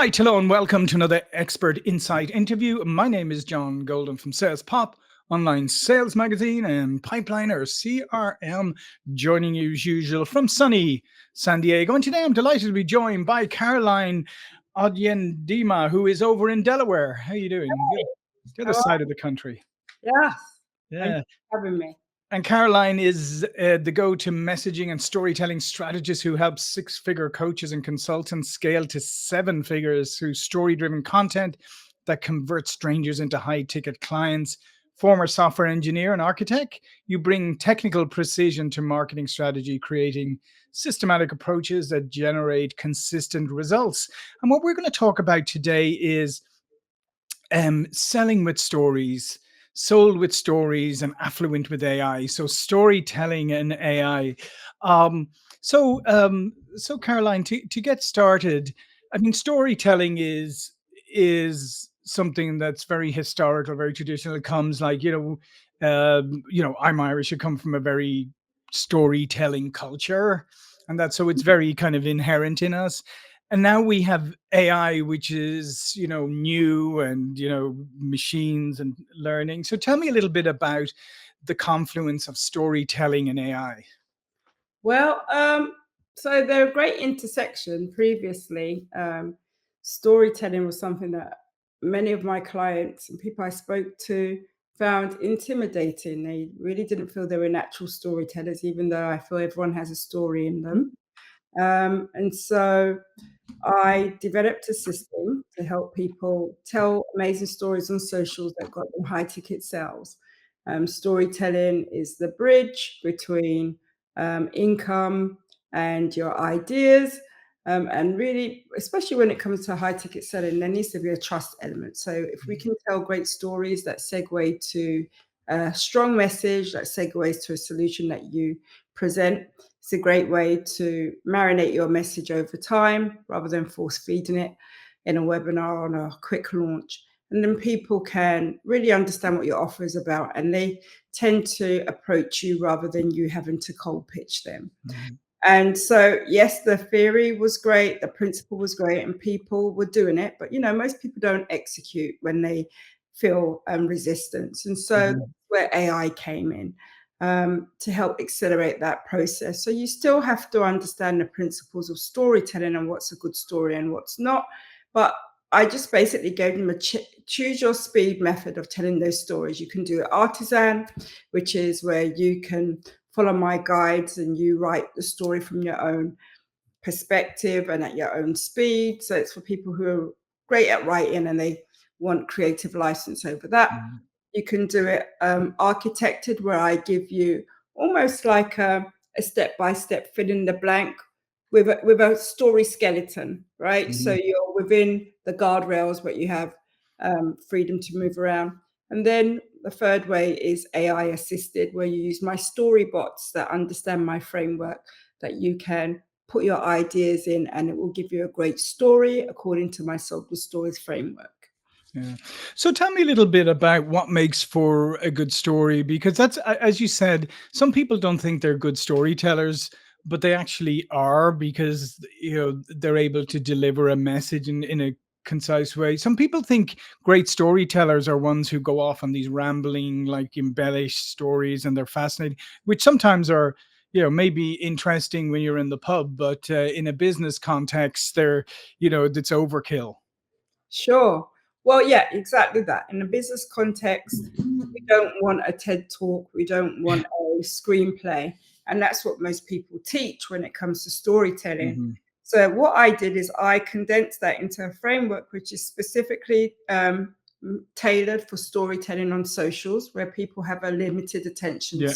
right, hello and welcome to another Expert Insight interview. My name is John Golden from SalesPOP, online sales magazine and Pipeliner CRM, joining you as usual from sunny San Diego. And today I'm delighted to be joined by Caroline Onyedinma, who is over in Delaware. How are you doing? The other How are side of the country. Yes, thank Yeah. you for having me. And Caroline is the go-to messaging and storytelling strategist who helps six-figure coaches and consultants scale to seven figures through story-driven content that converts strangers into high-ticket clients. Former software engineer and architect, you bring technical precision to marketing strategy, creating systematic approaches that generate consistent results. And what we're going to talk about today is selling with stories, sold with stories, and affluent with AI. So storytelling and AI. Um, so Caroline, to get started, I mean, storytelling is something that's very historical, very traditional. It comes like I'm Irish. I come from a very storytelling culture, and that's so it's very kind of inherent in us. And now we have AI, which is, new and, machines and learning. So tell me a little bit about the confluence of storytelling and AI. Well, so they're a great intersection. Previously, storytelling was something that many of my clients and people I spoke to found intimidating. They really didn't feel they were natural storytellers, even though I feel everyone has a story in them. And so I developed a system to help people tell amazing stories on socials that got them high ticket sales. Storytelling is the bridge between income and your ideas. And really, especially when it comes to high ticket selling, there needs to be a trust element. So if we can tell great stories that segue to a strong message, that segues to a solution that you present, it's a great way to marinate your message over time rather than force feeding it in a webinar on a quick launch. And then people can really understand what your offer is about, and they tend to approach you rather than you having to cold pitch them. Mhm. And so, yes, the theory was great, the principle was great, and people were doing it. But, most people don't execute when they feel resistance. And so that's Mhm. where AI came in to help accelerate that process. So you still have to understand the principles of storytelling and what's a good story and what's not. But I just basically gave them a choose your speed method of telling those stories. You can do artisan, which is where you can follow my guides and you write the story from your own perspective and at your own speed. So it's for people who are great at writing and they want creative license over that. Mhm. You can do it architected, where I give you almost like a step-by-step fill in the blank with a story skeleton, right? So Mhm. you're within the guardrails, but you have freedom to move around. And then the third way is AI assisted, where you use my story bots that understand my framework, that you can put your ideas in and it will give you a great story according to my Sold with Stories framework. Yeah. So tell me a little bit about what makes for a good story, because that's, as you said, some people don't think they're good storytellers, but they actually are because, they're able to deliver a message in a concise way. Some people think great storytellers are ones who go off on these rambling, like embellished stories, and they're fascinating, which sometimes are, maybe interesting when you're in the pub, but in a business context, it's overkill. Sure. Well, yeah, exactly that. In a business context, we don't want a TED talk, we don't want a screenplay. And that's what most people teach when it comes to storytelling. Hmm. So, what I did is I condensed that into a framework which is specifically tailored for storytelling on socials, where people have a limited attention Yeah.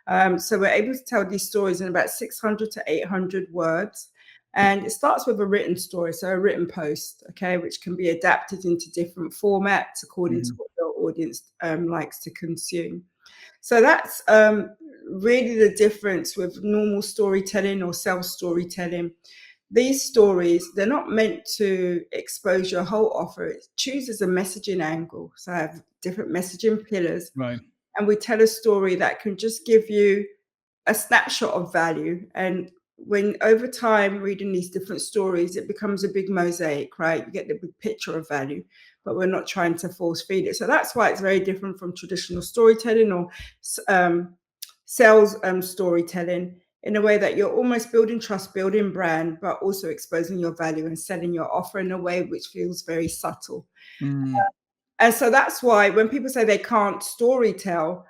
span. So we're able to tell these stories in about 600 to 800 words. And it starts with a written story, so a written post, okay, which can be adapted into different formats according to Hmm. what your audience likes to consume. So that's really the difference with normal storytelling or self storytelling. These stories, they're not meant to expose your whole offer. It chooses a messaging angle. So I have different messaging pillars, Right. and we tell a story that can just give you a snapshot of value. And when over time reading these different stories, it becomes a big mosaic, right? You get the big picture of value, but we're not trying to force feed it. So that's why it's very different from traditional storytelling or sales storytelling, in a way that you're almost building trust, building brand, but also exposing your value and selling your offer in a way which feels very subtle. Mm. And so that's why when people say they can't story tell,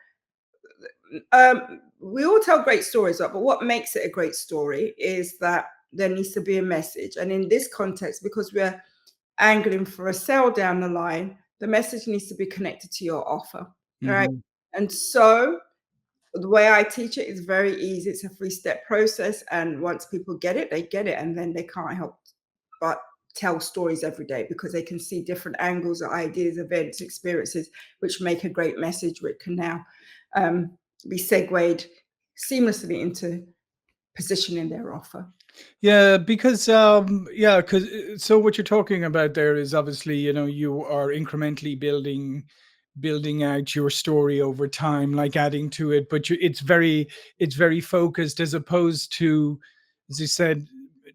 we all tell great stories, but what makes it a great story is that there needs to be a message. And in this context, because we're angling for a sale down the line, the message needs to be connected to your offer. All right. Mhm. And so the way I teach it is very easy. It's a 3-step process. And once people get it, they get it. And then they can't help but tell stories every day, because they can see different angles, ideas, events, experiences, which make a great message, which can now be segued seamlessly into positioning their offer. Yeah, because so what you're talking about there is obviously, you are incrementally building out your story over time, like adding to it, but it's very focused, as opposed to, as you said,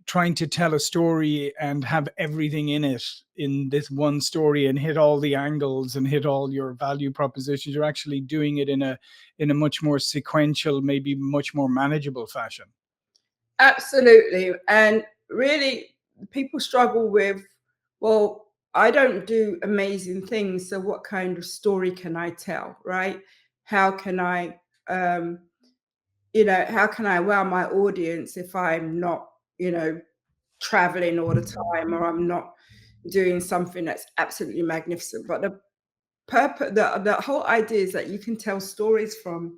trying to tell a story and have everything in it in this one story and hit all the angles and hit all your value propositions. You're actually doing it in a much more sequential, maybe much more manageable fashion. Absolutely. And really, people struggle with, well, I don't do amazing things. So what kind of story can I tell? Right? How can I, um, how can I wow my audience if I'm not, traveling all the time, or I'm not doing something that's absolutely magnificent? But the whole idea is that you can tell stories from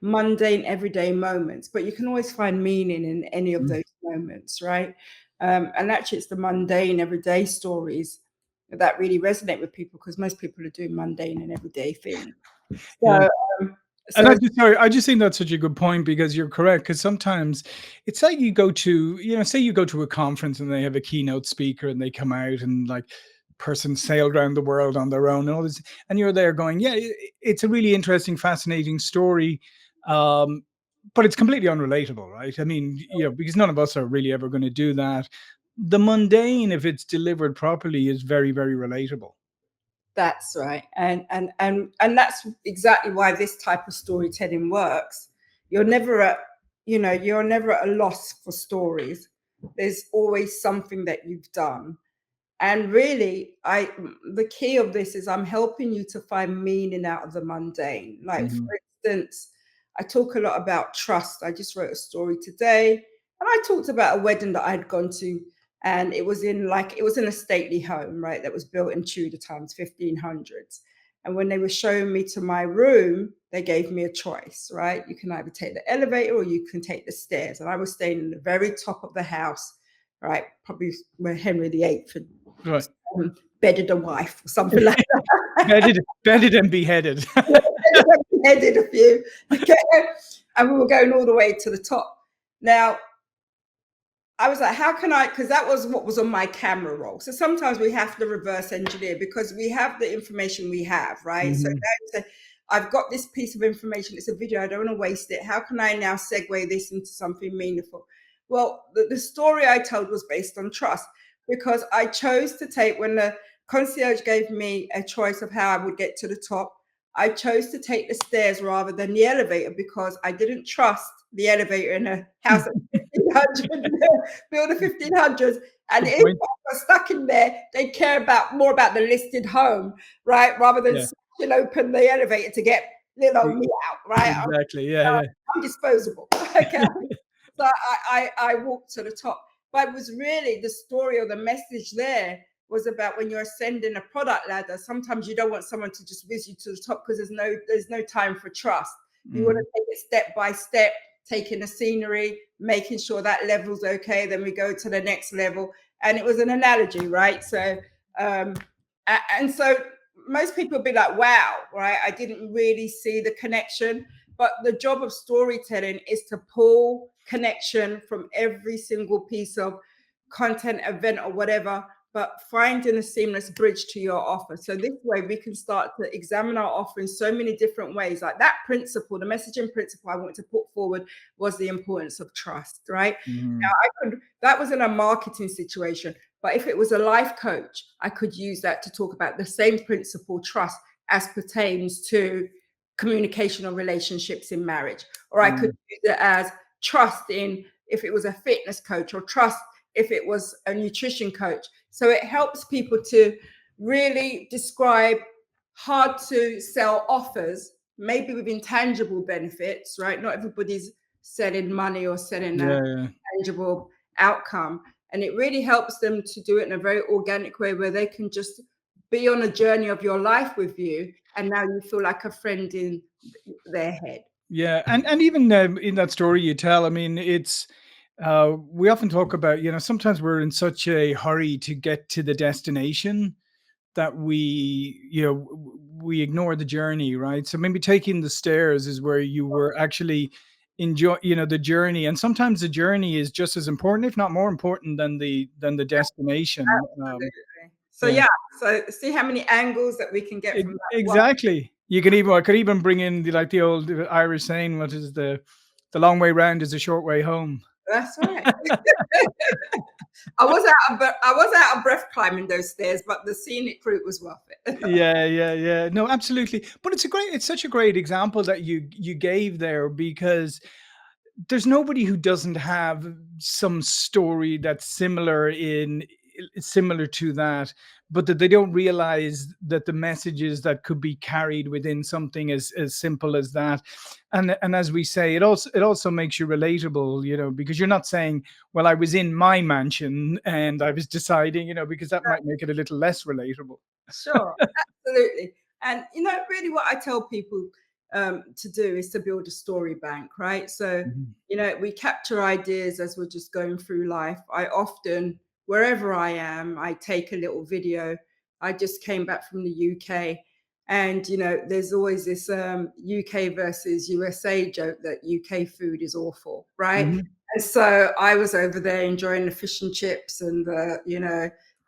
mundane everyday moments, but you can always find meaning in any of those moments, right? And actually, it's the mundane everyday stories that really resonate with people, because most people are doing mundane and everyday things. Yeah. So, And so I just think that's such a good point, because you're correct. Because sometimes it's like you go to, say you go to a conference and they have a keynote speaker and they come out and like person sailed around the world on their own and all this, and you're there going, yeah, it's a really interesting, fascinating story, um, but it's completely unrelatable, right? I mean, because none of us are really ever going to do that. The mundane, if it's delivered properly, is very, very relatable. that's right. And that's exactly why this type of storytelling works. You're never at, you're never at a loss for stories. There's always something that you've done. And really, the key of this is I'm helping you to find meaning out of the mundane. Like, Hmm. for instance, I talk a lot about trust. I just wrote a story today, and I talked about a wedding that I'd gone to, and it was in a stately home, right, that was built in Tudor times, 1500s. And when they were showing me to my room, they gave me a choice, right? You can either take the elevator or you can take the stairs. And I was staying in the very top of the house, right? Probably where Henry VIII Right. bedded a wife or something like that. Bedded and beheaded. Bedded a few. Okay. And we were going all the way to the top. Now, I was like, how can I? Because that was what was on my camera roll. So sometimes we have to reverse engineer, because we have the information we have, right? So now Mhm. you say, I've got this piece of information. It's a video. I don't want to waste it. How can I now segue this into something meaningful? Well, the story I told was based on trust, because I chose to take, when the concierge gave me a choice of how I would get to the top, I chose to take the stairs rather than the elevator, because I didn't trust the elevator in a house at 1500, build the 1500s. And Good if point. I was stuck in there, they care more about the listed home, right? Rather than Yeah. smashing open the elevator to get E me out, right? exactly. Yeah, yeah. I'm disposable. Okay. So I walked to the top. But it was really the story or the message there was about, when you're ascending a product ladder, sometimes you don't want someone to just whiz you to the top, because there's no time for trust. You want to Mhm. take it step by step, taking the scenery, making sure that level's okay. Then we go to the next level. And it was an analogy, right? So and so most people be like, wow, right? I didn't really see the connection. But the job of storytelling is to pull connection from every single piece of content, event, or whatever, but finding a seamless bridge to your offer. So this way we can start to examine our offer in so many different ways. Like that principle, the messaging principle I want to put forward was the importance of trust, right? Now Mhm. that was in a marketing situation, but if it was a life coach, I could use that to talk about the same principle, trust, as pertains to communication or relationships in marriage. Or I could Mm. use it as trust in if it was a fitness coach, or trust if it was a nutrition coach. So it helps people to really describe hard to sell offers, maybe with intangible benefits, right? Not everybody's selling money or selling a Yeah, yeah. tangible outcome. And it really helps them to do it in a very organic way where they can just be on a journey of your life with you. And now you feel like a friend in their head. Yeah, and even, in that story you tell, I mean, it's, we often talk about, sometimes we're in such a hurry to get to the destination that we ignore the journey, right? So maybe taking the stairs is where you were actually enjoy, the journey, and sometimes the journey is just as important, if not more important, than the destination. Absolutely. So Yeah, yeah, so see how many angles that we can get from that one. exactly. You can even I could even bring in the old Irish saying, what is the long way round is a short way home. That's right. I was out of breath climbing those stairs, but the scenic route was worth it. Yeah, yeah, yeah. No, absolutely. But it's such a great example that you gave there, because there's nobody who doesn't have some story that's similar to that, but that they don't realize that the messages that could be carried within something as simple as that. And as we say, it also makes you relatable, because you're not saying, well, I was in my mansion and I was deciding, because that might make it a little less relatable. Sure, absolutely. And really what I tell people to do is to build a story bank, right? So, Mhm. we capture ideas as we're just going through life. I often, wherever I am, I take a little video. I just came back from the UK, and there's always this UK versus USA joke that UK food is awful, right? Mhm. And so I was over there enjoying the fish and chips and uh,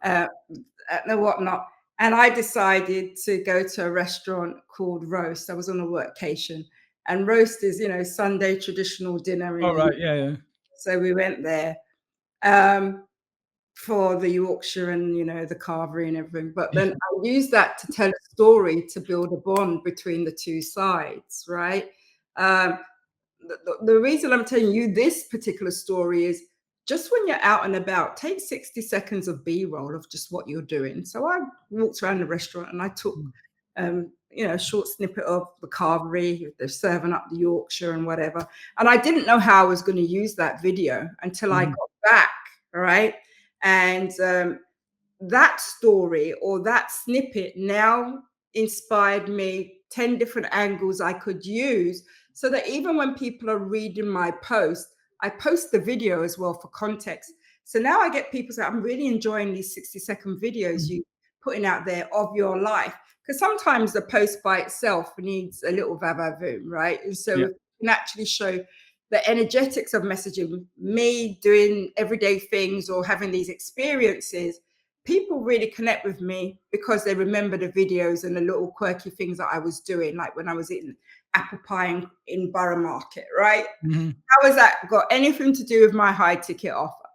and whatnot. And I decided to go to a restaurant called Roast. I was on a workcation, and Roast is, Sunday traditional dinner in All the UK. right. Yeah, yeah. So we went there um, for the Yorkshire and the carvery and everything. But then I used that to tell a story to build a bond between the two sides, right? Um, the reason I'm telling you this particular story is just when you're out and about, take 60 seconds of B-roll of just what you're doing. So I walked around the restaurant and I took, a short snippet of the carvery, they're serving up the Yorkshire and whatever. And I didn't know how I was going to use that video until I Mhm. got back, all right? And that story or that snippet now inspired me 10 different angles I could use so that even when people are reading my post, I post the video as well for context. So now I get people say, I'm really enjoying these 60-second videos Mhm. you putting out there of your life. Because sometimes the post by itself needs a little vavavoom, right? And so Yeah. if we can actually show the energetics of messaging, me doing everyday things or having these experiences, people really connect with me because they remember the videos and the little quirky things that I was doing, like when I was eating apple pie in Borough Market, right? Mhm. How has that got anything to do with my high ticket offer? Yeah.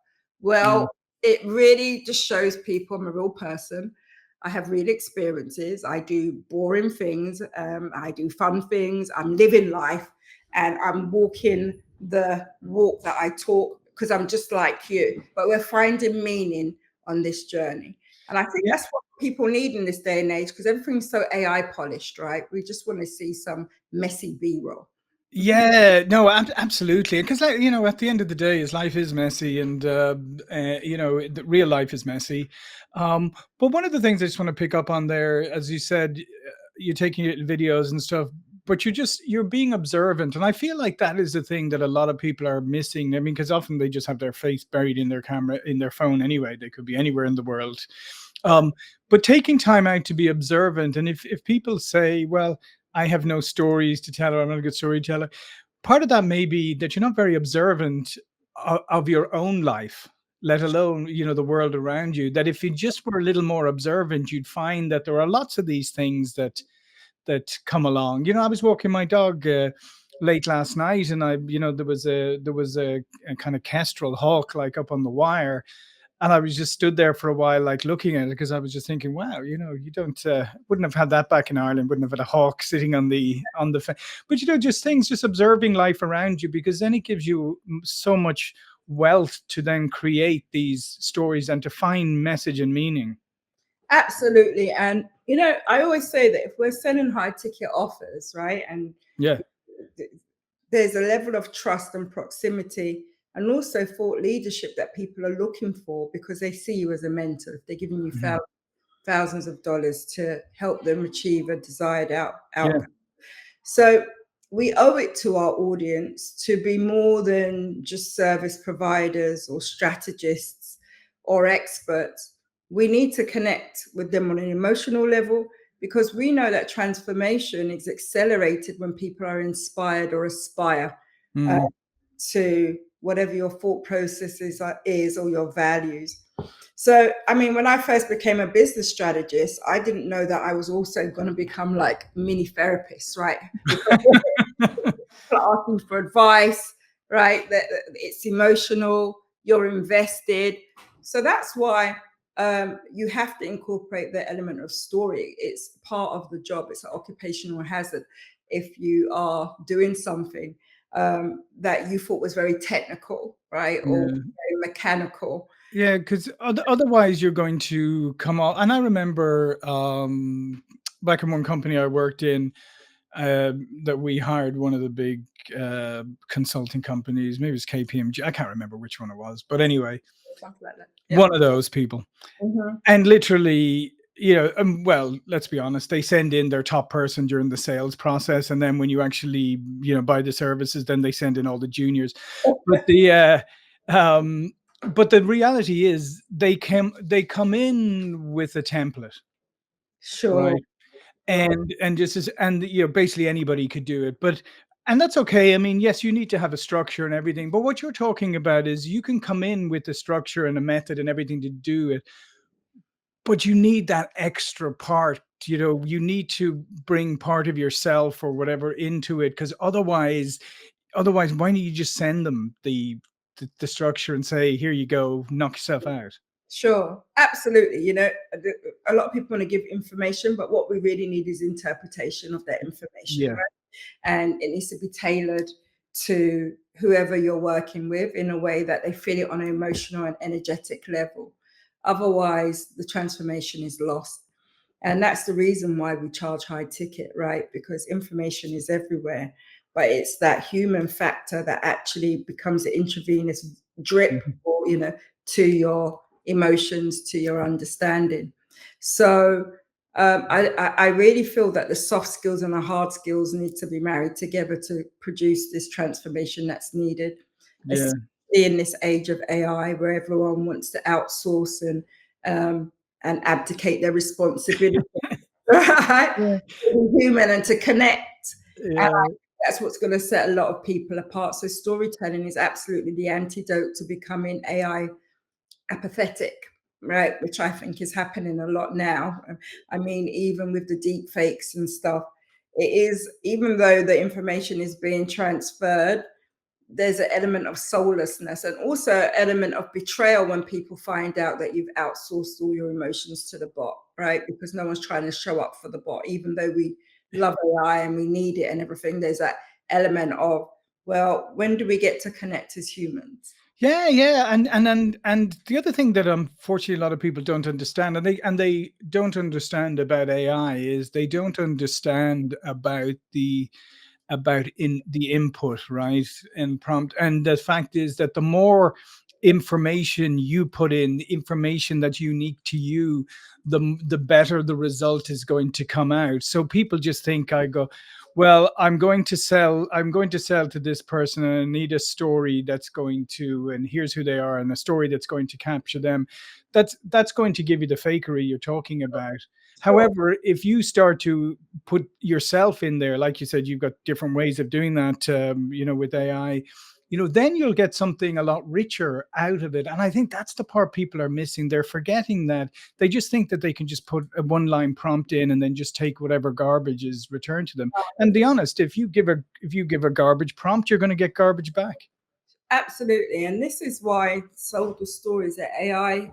Well, it really just shows people I'm a real person. I have real experiences. I do boring things. I do fun things. I'm living life and I'm walking the walk that I talk because I'm just like you. But we're finding meaning on this journey. And I think Yeah. that's what people need in this day and age because everything's so AI polished, right? We just want to see some messy B roll. Yeah, no, absolutely. Because, like, at the end of the day, is life is messy, and the real life is messy. But one of the things I just want to pick up on there, as you said, you're taking videos and stuff, but you're being observant, and I feel like that is the thing that a lot of people are missing. I mean, because often they just have their face buried in their camera, in their phone anyway. They could be anywhere in the world. Um, but taking time out to be observant, and if people say, well, I have no stories to tell, or I'm not a good storyteller. Part of that may be that you're not very observant of your own life. let alone, the world around you, that if you just were a little more observant, you'd find that there are lots of these things that come along. I was walking my dog late last night, and there was a kind of kestrel hawk like up on the wire, and I was just stood there for a while, like looking at it, because I was just thinking, wow, you don't wouldn't have had that back in Ireland, wouldn't have had a hawk sitting on the but just things, just observing life around you, because then it gives you so much wealth to then create these stories and to find message and meaning. Absolutely. And, I always say that if we're selling high ticket offers, right, and Yeah. there's a level of trust and proximity and also thought leadership that people are looking for because they see you as a mentor. If they're giving you Mhm. thousands of dollars to help them achieve a desired Yeah. outcome. So we owe it to our audience to be more than just service providers or strategists or experts. We need to connect with them on an emotional level because we know that transformation is accelerated when people are inspired or aspire uh, Mm. to whatever your thought processes is or your values. So, I mean, when I first became a business strategist, I didn't know that I was also going to become like mini therapists, right? Because people asking for advice, right? That it's emotional, you're invested. So that's why you have to incorporate the element of story. It's part of the job. It's an occupational hazard. If you are doing something that you thought was very technical, right, or Yeah. very mechanical. Yeah, because otherwise you're going to come out. And I remember back in one company I worked in, that we hired one of the big consulting companies. Maybe it was KPMG. I can't remember which one it was, but anyway, Something like that. Yeah. one of those people. Mhm. And literally, well, let's be honest, they send in their top person during the sales process, and then when you actually, buy the services, then they send in all the juniors. But um, the reality is they come in with a template, Sure. right? Sure. And just as and basically anybody could do it, and that's okay. I mean, yes, you need to have a structure and everything, but what you're talking about is you can come in with the structure and a method and everything to do it, but you need that extra part. You need to bring part of yourself or whatever into it, because otherwise, why don't you just send them the structure and say, here you go, knock yourself out. Sure, absolutely. A lot of people want to give information, but what we really need is interpretation of that information, Yeah. right? And it needs to be tailored to whoever you're working with in a way that they feel it on an emotional and energetic level. Otherwise, the transformation is lost. And that's the reason why we charge high ticket, right? Because information is everywhere, but it's that human factor that actually becomes an intravenous drip, Mhm. or to your emotions, to your understanding. So I really feel that the soft skills and the hard skills need to be married together to produce this transformation that's needed, Yeah. especially in this age of AI, where everyone wants to outsource um, and abdicate their responsibility, right? Yeah. To be human and to connect. And Yeah. that's what's going to set a lot of people apart. So storytelling is absolutely the antidote to becoming AI apathetic, right? Which I think is happening a lot now. I mean, even with the deep fakes and stuff, it is, even though the information is being transferred, there's an element of soullessness and also an element of betrayal when people find out that you've outsourced all your emotions to the bot, right? Because no one's trying to show up for the bot, even though we love AI and we need it and everything. There's that element of, well, when do we get to connect as humans? Yeah, yeah, and the other thing that unfortunately a lot of people don't understand, and they don't understand about AI, is they don't understand about in the input, right? And prompt. And the fact is that the more information you put in, the information that's unique to you, the better the result is going to come out. So people just think, I go, well, I'm going to sell to this person, and I need a story that's going to, and here's who they are, and a story that's going to capture them. That's going to give you the fakery you're talking about. Sure. However, if you start to put yourself in there, like you said, you've got different ways of doing that, with AI. then you'll get something a lot richer out of it. And I think that's the part people are missing. They're forgetting that. They just think that they can just put a one line prompt in and then just take whatever garbage is returned to them. And be honest, if you give a garbage prompt, you're going to get garbage back. Absolutely. And this is why Sold the Stories, the AI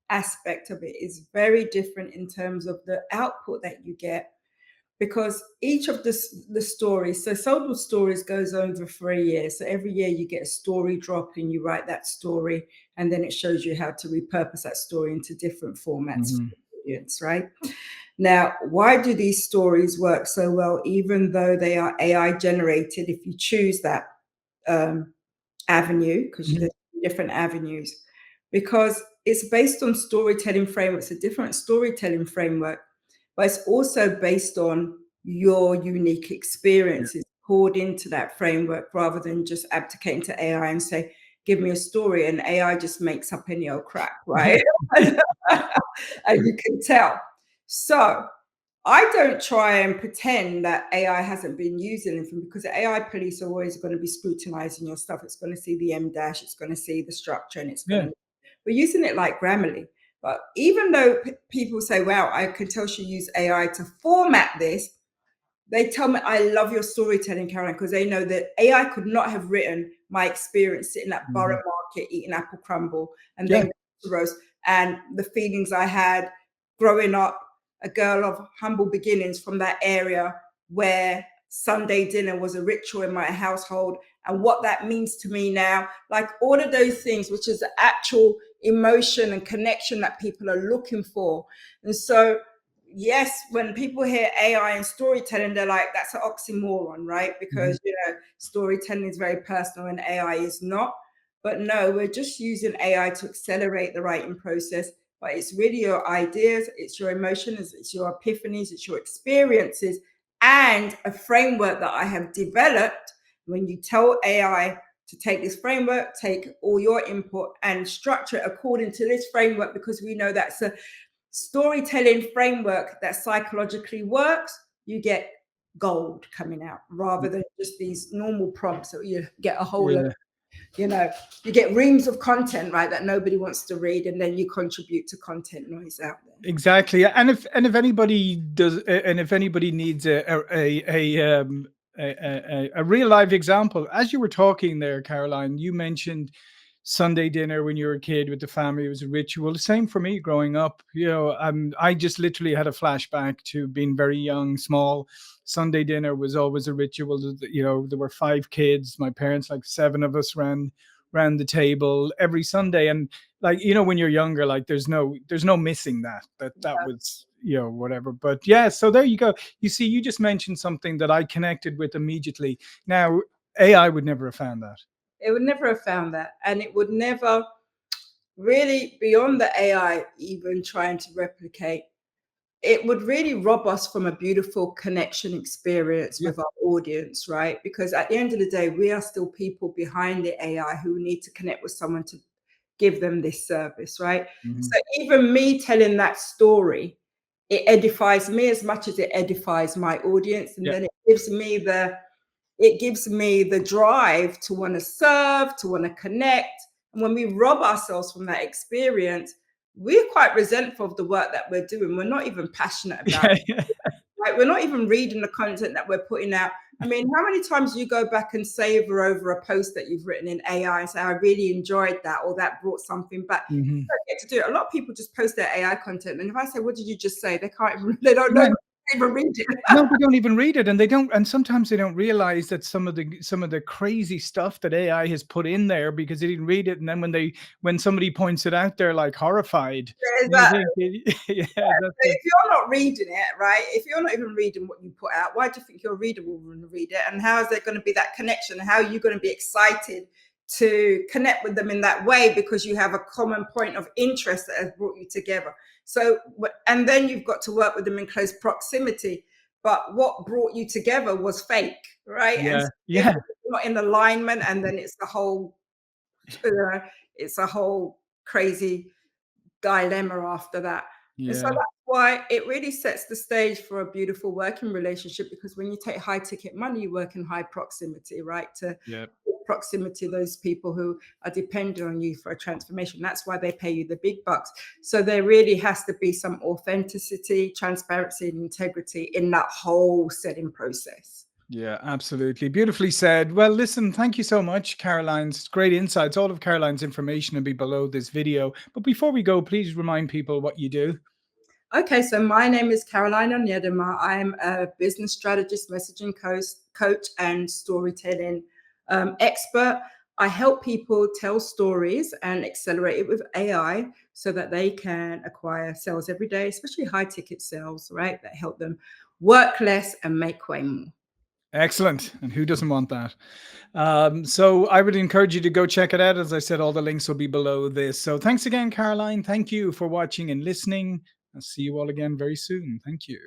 aspect of it is very different in terms of the output that you get, because each of the stories, so Sold the Stories goes over for a year. So every year you get a story drop and you write that story, and then it shows you how to repurpose that story into different formats for Mhm. the audience, right? Now, why do these stories work so well, even though they are AI generated, if you choose that um, avenue, because Mhm. there's different avenues, because it's based on storytelling frameworks, a different storytelling framework, but it's also based on your unique Yeah. experiences poured into that framework rather than just abdicating to AI and say, give me a story, and AI just makes up any old crap, right? And you can tell. So I don't try and pretend that AI hasn't been used in anything, because the AI police are always going to be scrutinizing your stuff. It's going to see the M dash, it's going to see the structure, and it's going Yeah. to. We're using it like Grammarly. But even though people say, wow, I can tell she used AI to format this, they tell me, I love your storytelling, Caroline, because they know that AI could not have written my experience sitting at Borough Mhm. Market eating apple crumble and Yeah. then to roast, and the feelings I had growing up, a girl of humble beginnings from that area where Sunday dinner was a ritual in my household, and what that means to me now. Like all of those things, which is the actual emotion and connection that people are looking for. And so yes, when people hear AI and storytelling, they're like, that's an oxymoron, right? Mhm. Because, storytelling is very personal and AI is not. But no, we're just using AI to accelerate the writing process. But it's really your ideas, it's your emotions, it's your epiphanies, it's your experiences, and a framework that I have developed. When you tell AI to take this framework, take all your input and structure it according to this framework, because we know that's a storytelling framework that psychologically works, you get gold coming out rather than just these normal prompts that you get a whole lot, Yeah. you know, you get reams of content, right, that nobody wants to read, and then you contribute to content noise out there. Exactly. And if anybody does, and if anybody needs a real live example, as you were talking there, Caroline, you mentioned Sunday dinner when you were a kid with the family. It was a ritual. The same for me growing up. I just literally had a flashback to being very young, small. Sunday dinner was always a ritual. There were five kids. My parents, like seven of us, ran the table every Sunday. And like, when you're younger, like there's no missing that was, whatever. But yeah, so there you go. You see, you just mentioned something that I connected with immediately. Now, AI would never have found that. It would never have found that, and it would never really, beyond the AI even trying to replicate, it would really rob us from a beautiful connection experience Yeah. with our audience, right? Because at the end of the day, we are still people behind the AI who need to connect with someone to give them this service, right? Mhm. So even me telling that story, it edifies me as much as it edifies my audience. And Yeah. then it gives me the drive to want to serve, to want to connect. And when we rob ourselves from that experience, we're quite resentful of the work that we're doing. We're not even passionate about Yeah. it. Right? We're not even reading the content that we're putting out. I mean, how many times do you go back and savor over a post that you've written in AI and say, I really enjoyed that, or that brought something back? You Mhm. don't get to do it. A lot of people just post their AI content. And if I say, what did you just say? They can't even, they don't know, Yeah. they even read it. No, they don't even read it, and they don't. And sometimes they don't realize that some of the crazy stuff that AI has put in there because they didn't read it, and then when somebody points it out, they're like horrified. And you Exactly. think, yeah, that's it. If you're not reading it, right? If you're not even reading what you put out, why do you think your reader will read it? And how is there going to be that connection? How are you going to be excited to connect with them in that way, because you have a common point of interest that has brought you together? So, and then you've got to work with them in close proximity. But what brought you together was fake, right? And Yeah, so if yeah. it's not in alignment, and then uh, it's a whole crazy dilemma after that. And so Yeah. that's why it really sets the stage for a beautiful working relationship, because when you take high ticket money, you work in high proximity, right? To Yeah. proximity, those people who are dependent on you for a transformation. That's why they pay you the big bucks. So there really has to be some authenticity, transparency, and integrity in that whole setting process. Yeah, absolutely. Beautifully said. Well, listen, thank you so much, Caroline's great insights. All of Caroline's information will be below this video. But before we go, please remind people what you do. Okay, so my name is Caroline Onyedinma. I'm a business strategist, messaging coach, and storytelling expert. I help people tell stories and accelerate it with AI so that they can acquire sales every day, especially high ticket sales, right? That help them work less and make way more. Excellent. And who doesn't want that? So I would encourage you to go check it out. As I said, all the links will be below this. So thanks again, Caroline. Thank you for watching and listening. I'll see you all again very soon. Thank you.